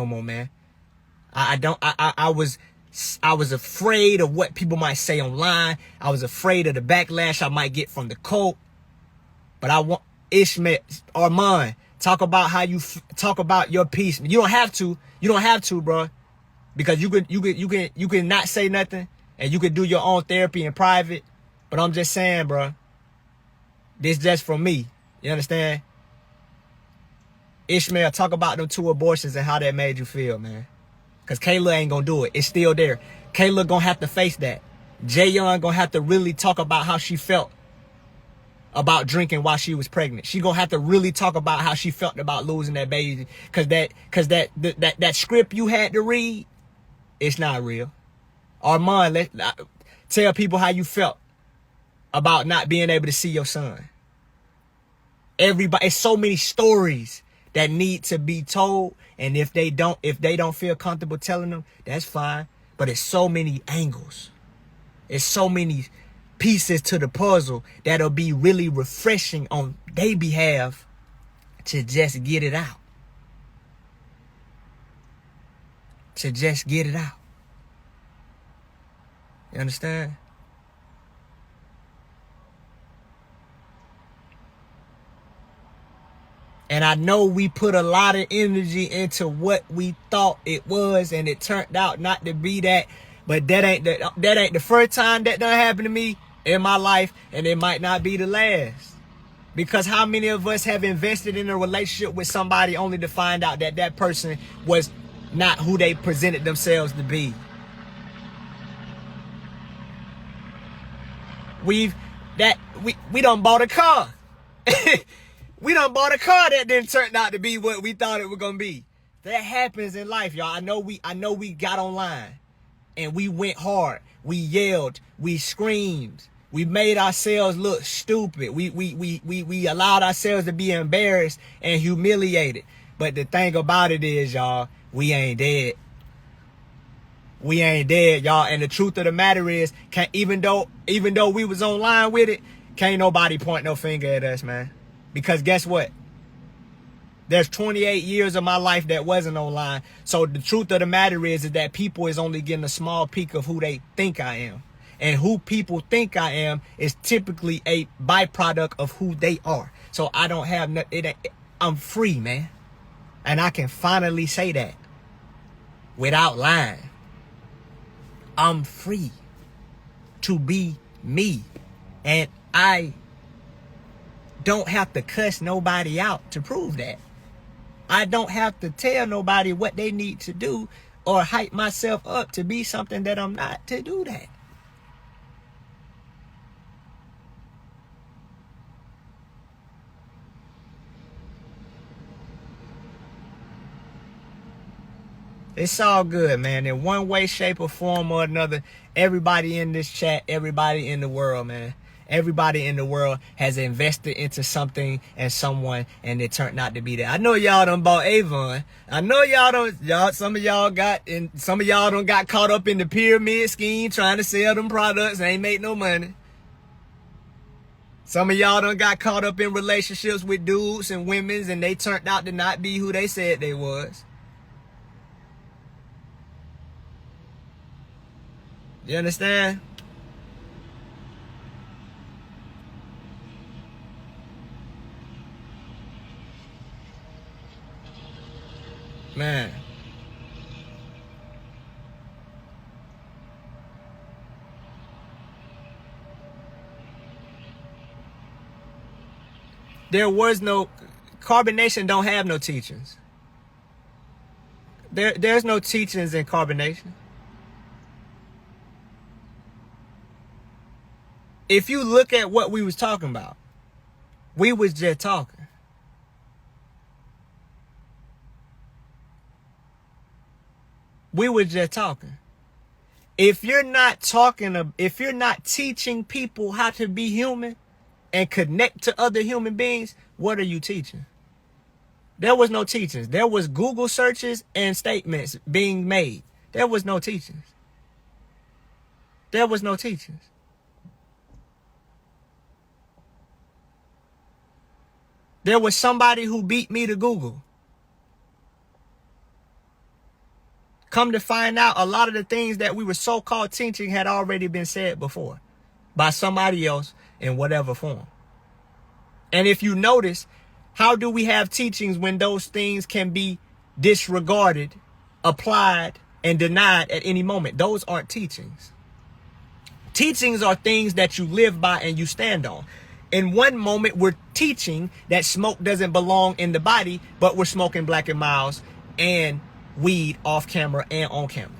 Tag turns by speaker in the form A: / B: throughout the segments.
A: no more, man. I was afraid of what people might say online. I was afraid of the backlash I might get from the cult. But I want Ishmael, Armand, talk about how you talk about your peace. You don't have to. You don't have to, bro, because you can not say nothing and you can do your own therapy in private. But I'm just saying, bro, this just from me. You understand? Ishmael, talk about them 2 abortions and how that made you feel, man. Because Kayla ain't gonna do it. It's still there. Kayla gonna have to face that. Jayon gonna have to really talk about how she felt about drinking while she was pregnant. She gonna have to really talk about how she felt about losing that baby. Cause that script you had to read, it's not real. Armand, tell people how you felt about not being able to see your son. Everybody, it's so many stories that need to be told, and if they don't feel comfortable telling them, that's fine. But it's so many angles. It's so many pieces to the puzzle that'll be really refreshing on their behalf to just get it out. To just get it out. You understand? And I know we put a lot of energy into what we thought it was, and it turned out not to be that. But that ain't the first time that done happened to me in my life, and it might not be the last. Because how many of us have invested in a relationship with somebody only to find out that that person was not who they presented themselves to be? We done bought a car. We done bought a car that didn't turn out to be what we thought it was gonna be. That happens in life, y'all. I know we got online and we went hard. We yelled, we screamed, we made ourselves look stupid. We allowed ourselves to be embarrassed and humiliated. But the thing about it is, y'all, we ain't dead. We ain't dead, y'all. And the truth of the matter is, even though we was online with it, can't nobody point no finger at us, man. Because guess what? There's 28 years of my life that wasn't online. So the truth of the matter is that people is only getting a small peek of who they think I am. And who people think I am is typically a byproduct of who they are. So I don't have I'm free, man. And I can finally say that without lying. I'm free to be me. And I don't have to cuss nobody out to prove that. I don't have to tell nobody what they need to do or hype myself up to be something that I'm not to do that. It's all good, man. In one way, shape, or form or another, everybody in this chat, everybody in the world, man. Everybody in the world has invested into something and someone, and it turned out to be that. I know y'all done bought Avon. I know some of y'all done got caught up in the pyramid scheme trying to sell them products and ain't make no money. Some of y'all done got caught up in relationships with dudes and women's, and they turned out to not be who they said they was. You understand? Man. There was no carbonation. Don't have no teachings. There's no teachings in carbonation. If you look at what we was talking about, we was just talking. We was just talking. If you're not teaching people how to be human and connect to other human beings, what are you teaching? There was no teachings. There was Google searches and statements being made. There was no teachings. There was no teachings. There was somebody who beat me to Google. Come to find out, a lot of the things that we were so-called teaching had already been said before by somebody else in whatever form. And if you notice, how do we have teachings when those things can be disregarded, applied, and denied at any moment? Those aren't teachings. Teachings are things that you live by and you stand on. In one moment, we're teaching that smoke doesn't belong in the body, but we're smoking Black and Milds and weed off camera and on camera.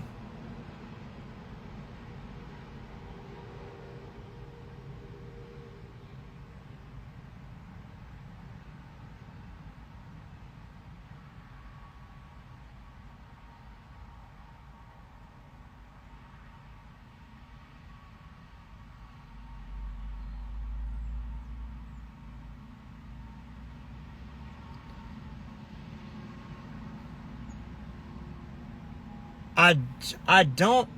A: I don't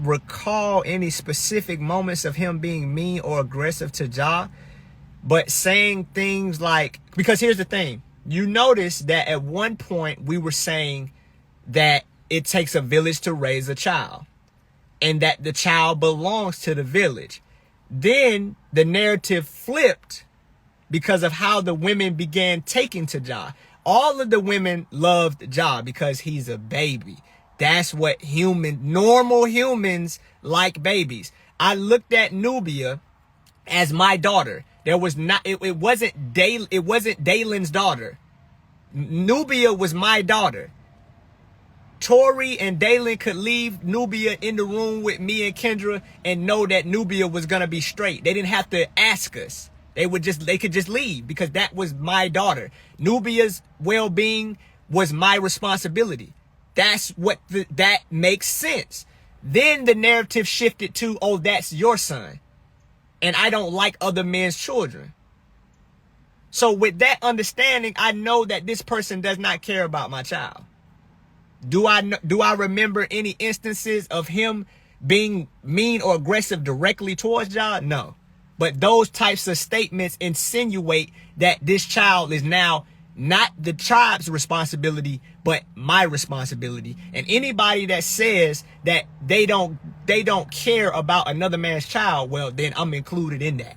A: recall any specific moments of him being mean or aggressive to Ja, but saying things like, because here's the thing, you notice that at one point we were saying that it takes a village to raise a child and that the child belongs to the village. Then the narrative flipped because of how the women began taking to Ja. All of the women loved Ja because he's a baby. That's what normal humans like, babies. I looked at Nubia as my daughter. It wasn't Dalen's daughter. Nubia was my daughter. Tori and Dalen could leave Nubia in the room with me and Kendra and know that Nubia was gonna be straight. They didn't have to ask us. They could just leave because that was my daughter. Nubia's well-being was my responsibility. That makes sense. Then the narrative shifted to, oh, that's your son, and I don't like other men's children. So with that understanding, I know that this person does not care about my child. Do I remember any instances of him being mean or aggressive directly towards Ja? No. But those types of statements insinuate that this child is now not the tribe's responsibility, but my responsibility. And anybody that says that they don't care about another man's child, well, then I'm included in that.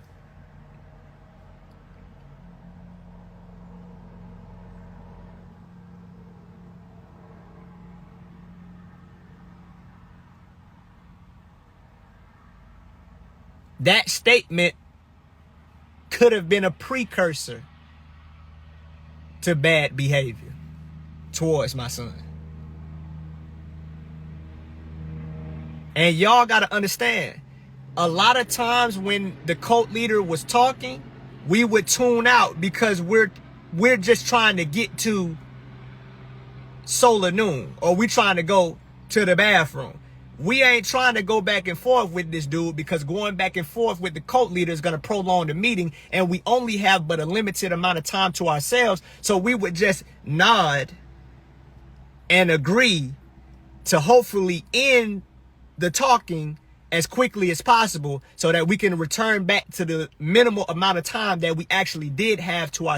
A: That statement could have been a precursor to bad behavior towards my son. And y'all got to understand, a lot of times when the cult leader was talking, we would tune out because we're just trying to get to solar noon, or we trying to go to the bathroom. We ain't trying to go back and forth with this dude, because going back and forth with the cult leader is going to prolong the meeting, and we only have but a limited amount of time to ourselves. So we would just nod and agree to hopefully end the talking as quickly as possible so that we can return back to the minimal amount of time that we actually did have to our